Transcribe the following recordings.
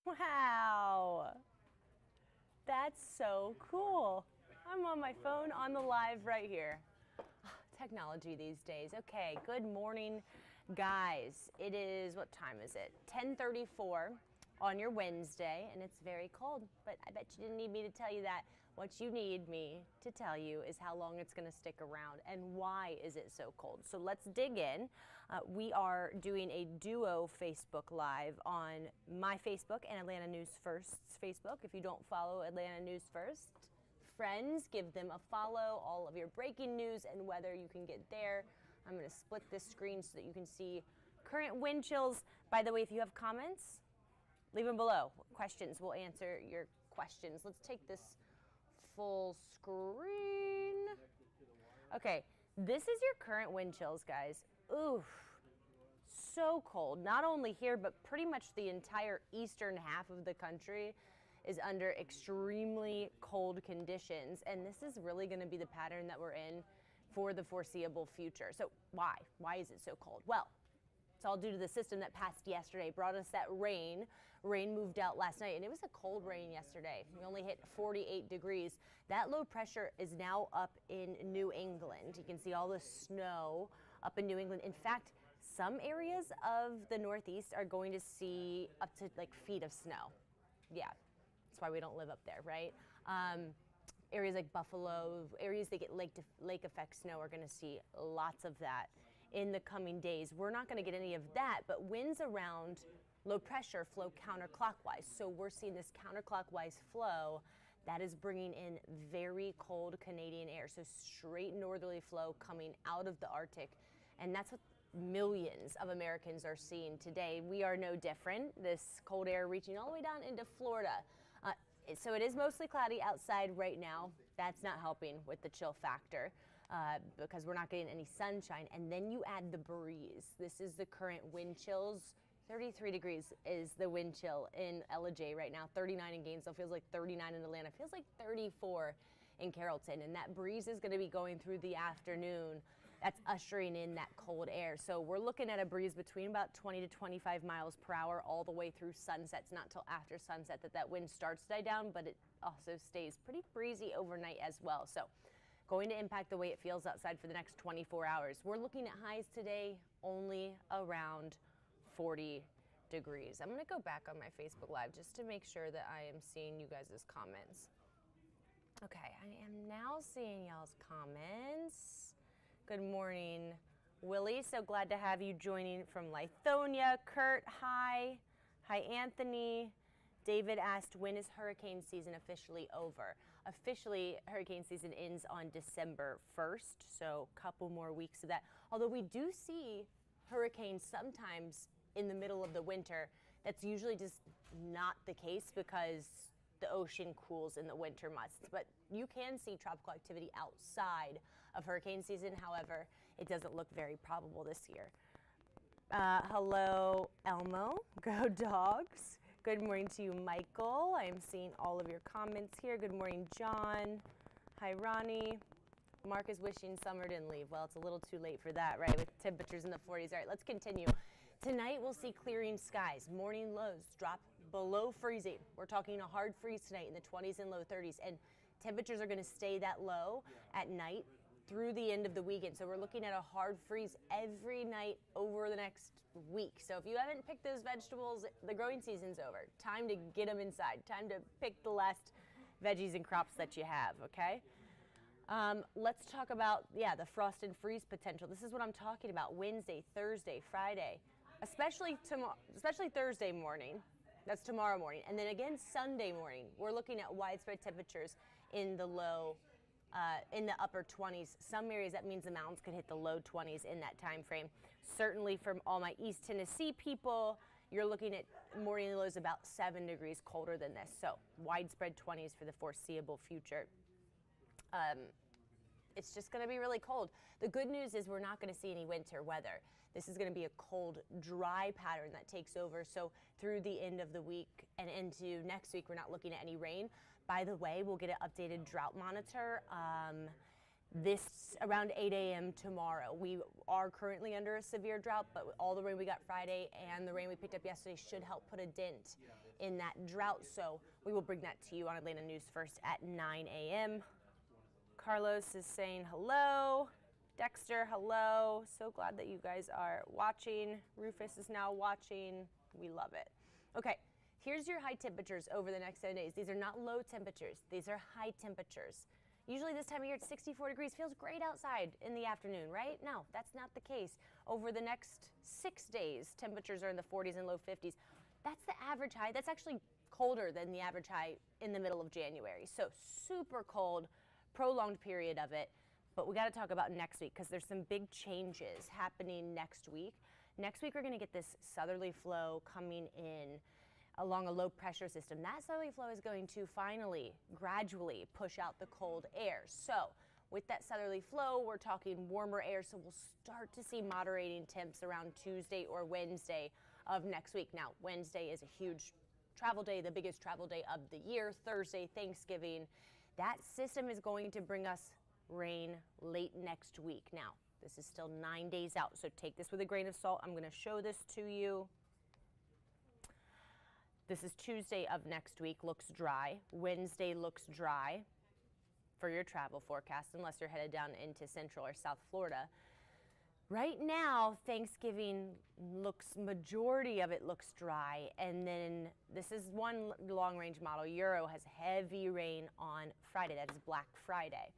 Wow, that's so cool. I'm on my phone on the live right here. Technology these days. Okay, good morning, guys. It is, what time is it? 10:34 on your Wednesday, and it's very cold, but I bet you didn't need me to tell you that. What you need me to tell you is how long it's going to stick around and why is it so cold. So let's dig in. We are doing a duo Facebook Live on my Facebook and Atlanta News First's Facebook. If you don't follow Atlanta News First, friends, give them a follow. All of your breaking news and weather, you can get there. I'm going to split this screen so that you can see current wind chills. By the way, if you have comments, leave them below. Questions, we'll answer your questions. Let's take this full screen. Okay, this is your current wind chills, guys. Oof, so cold. Not only here, but pretty much the entire eastern half of the country is under extremely cold conditions, and this is really going to be the pattern that we're in for the foreseeable future. So why? Why is it so cold? Well, it's all due to the system that passed yesterday, brought us that rain. Rain moved out last night, and it was a cold rain yesterday. We only hit 48 degrees. That low pressure is now up in New England. You can see all the snow up in New England. In fact, some areas of the Northeast are going to see up to like feet of snow. Yeah, that's why we don't live up there, right? Areas like Buffalo, areas that get lake effect snow are going to see lots of that in the coming days. We're not going to get any of that, but winds around low pressure flow counterclockwise. So we're seeing this counterclockwise flow that is bringing in very cold Canadian air. So straight northerly flow coming out of the Arctic. And that's what millions of Americans are seeing today. We are no different. This cold air reaching all the way down into Florida. So it is mostly cloudy outside right now. That's not helping with the chill factor because we're not getting any sunshine. And then you add the breeze. This is the current wind chills. 33 degrees is the wind chill in LJ right now. 39 in Gainesville. Feels like 39 in Atlanta. Feels like 34 in Carrollton. And that breeze is going to be going through the afternoon. That's ushering in that cold air. So we're looking at a breeze between about 20 to 25 miles per hour all the way through sunset. It's not till after sunset that wind starts to die down, but it also stays pretty breezy overnight as well. So going to impact the way it feels outside for the next 24 hours. We're looking at highs today only around 40 degrees. I'm going to go back on my Facebook Live just to make sure that I am seeing you guys' comments. Okay, I am now seeing y'all's comments. Good morning, Willie. So glad to have you joining from Lithonia. Kurt, hi. Hi, Anthony. David asked, when is hurricane season officially over? Officially, hurricane season ends on December 1st, so a couple more weeks of that. Although we do see hurricanes sometimes in the middle of the winter. That's usually just not the case because the ocean cools in the winter months. But you can see tropical activity outside of hurricane season. However, it doesn't look very probable this year. Hello, Elmo. Go Dogs. Good morning to you, Michael. I am seeing all of your comments here. Good morning, John. Hi, Ronnie. Mark is wishing summer didn't leave. Well, it's a little too late for that, right? With temperatures in the 40s. All right, let's continue. Tonight, we'll see clearing skies. Morning lows drop below freezing. We're talking a hard freeze tonight in the 20s and low 30s. And temperatures are going to stay that low at night through the end of the weekend. So we're looking at a hard freeze every night over the next week. So if you haven't picked those vegetables, the growing season's over. Time to get them inside. Time to pick the last veggies and crops that you have, okay? Let's talk about, the frost and freeze potential. This is what I'm talking about. Wednesday, Thursday, Friday, especially Thursday morning. That's tomorrow morning. And then again, Sunday morning, we're looking at widespread temperatures in the in the upper 20s. Some areas, that means the mountains could hit the low 20s in that time frame. Certainly from all my East Tennessee people, you're looking at morning lows about 7 degrees colder than this. So widespread 20s for the foreseeable future. It's just going to be really cold. The good news is we're not going to see any winter weather. This is going to be a cold, dry pattern that takes over. So through the end of the week and into next week, we're not looking at any rain. By the way, we'll get an updated drought monitor this around 8 a.m. tomorrow. We are currently under a severe drought, but all the rain we got Friday and the rain we picked up yesterday should help put a dent in that drought. So we will bring that to you on Atlanta News First at 9 a.m. Carlos is saying hello. Dexter, hello. So glad that you guys are watching. Rufus is now watching. We love it. Okay, here's your high temperatures over the next 7 days. These are not low temperatures. These are high temperatures. Usually this time of year it's 64 degrees. Feels great outside in the afternoon, right? No, that's not the case. Over the next 6 days, temperatures are in the 40s and low 50s. That's the average high. That's actually colder than the average high in the middle of January. So super cold, prolonged period of it. But we got to talk about next week because there's some big changes happening next week. Next week we're going to get this southerly flow coming in along a low pressure system. That southerly flow is going to finally, gradually push out the cold air. So with that southerly flow, we're talking warmer air, so we'll start to see moderating temps around Tuesday or Wednesday of next week. Now, Wednesday is a huge travel day, the biggest travel day of the year. Thursday, Thanksgiving. That system is going to bring us rain late next week. Now, this is still 9 days out, so take this with a grain of salt. I'm going to show this to you. This is Tuesday of next week, looks dry. Wednesday looks dry for your travel forecast, unless you're headed down into Central or South Florida. Right now, Thanksgiving majority of it looks dry, and then this is one long-range model. Euro has heavy rain on Friday. That is Black Friday.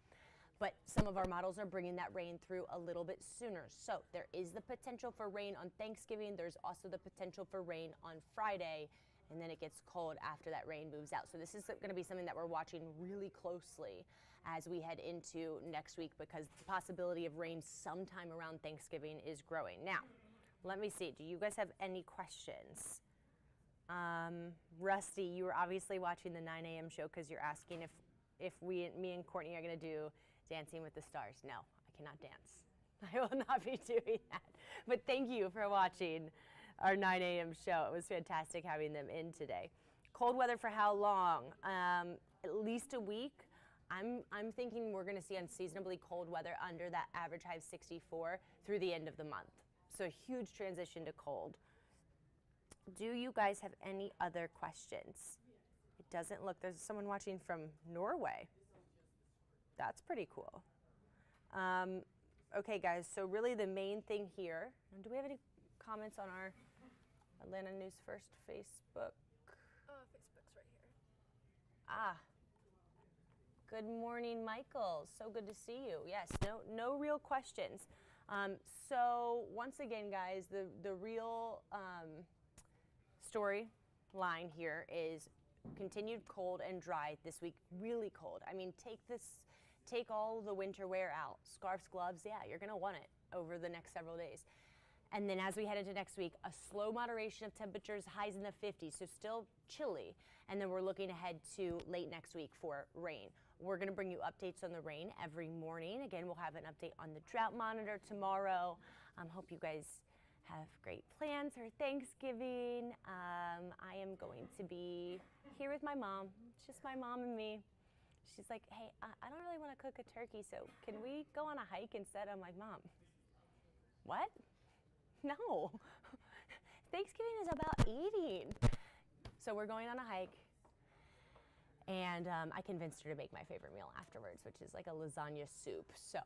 But some of our models are bringing that rain through a little bit sooner. So there is the potential for rain on Thanksgiving. There's also the potential for rain on Friday, and then it gets cold after that rain moves out. So this is going to be something that we're watching really closely as we head into next week, because the possibility of rain sometime around Thanksgiving is growing. Now, let me see. Do you guys have any questions? Rusty, you were obviously watching the 9 a.m. show because you're asking if me and Courtney are going to do Dancing with the Stars. No, I cannot dance. I will not be doing that. But thank you for watching our 9 a.m. show. It was fantastic having them in today. Cold weather for how long? At least a week. I'm thinking we're going to see unseasonably cold weather under that average high of 64 through the end of the month. So a huge transition to cold. Do you guys have any other questions? It doesn't look, there's someone watching from Norway. That's pretty cool. Okay, guys, so really the main thing here, do we have any comments on our Atlanta News First Facebook? Facebook's right here. Ah, good morning, Michael. So good to see you. Yes, no real questions. So once again, guys, the real storyline here is continued cold and dry this week, really cold. I mean, take all the winter wear out. Scarves, gloves, yeah, you're gonna want it over the next several days. And then as we head into next week, a slow moderation of temperatures, highs in the 50s, so still chilly. And then we're looking ahead to late next week for rain. We're gonna bring you updates on the rain every morning. Again, we'll have an update on the drought monitor tomorrow. Hope you guys have great plans for Thanksgiving. I am going to be here with my mom. It's just my mom and me. She's like, hey, I don't really want to cook a turkey, so can we go on a hike instead? I'm like, Mom, what? No. Thanksgiving is about eating. So we're going on a hike, and I convinced her to make my favorite meal afterwards, which is like a lasagna soup. So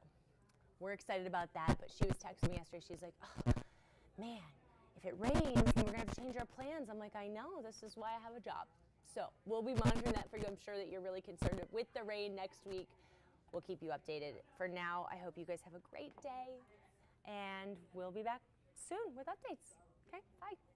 we're excited about that, but she was texting me yesterday. She's like, oh, man, if it rains, then we're going to have to change our plans. I'm like, I know. This is why I have a job. So we'll be monitoring that for you. I'm sure that you're really concerned with the rain next week. We'll keep you updated. For now, I hope you guys have a great day, and we'll be back soon with updates. Okay, bye.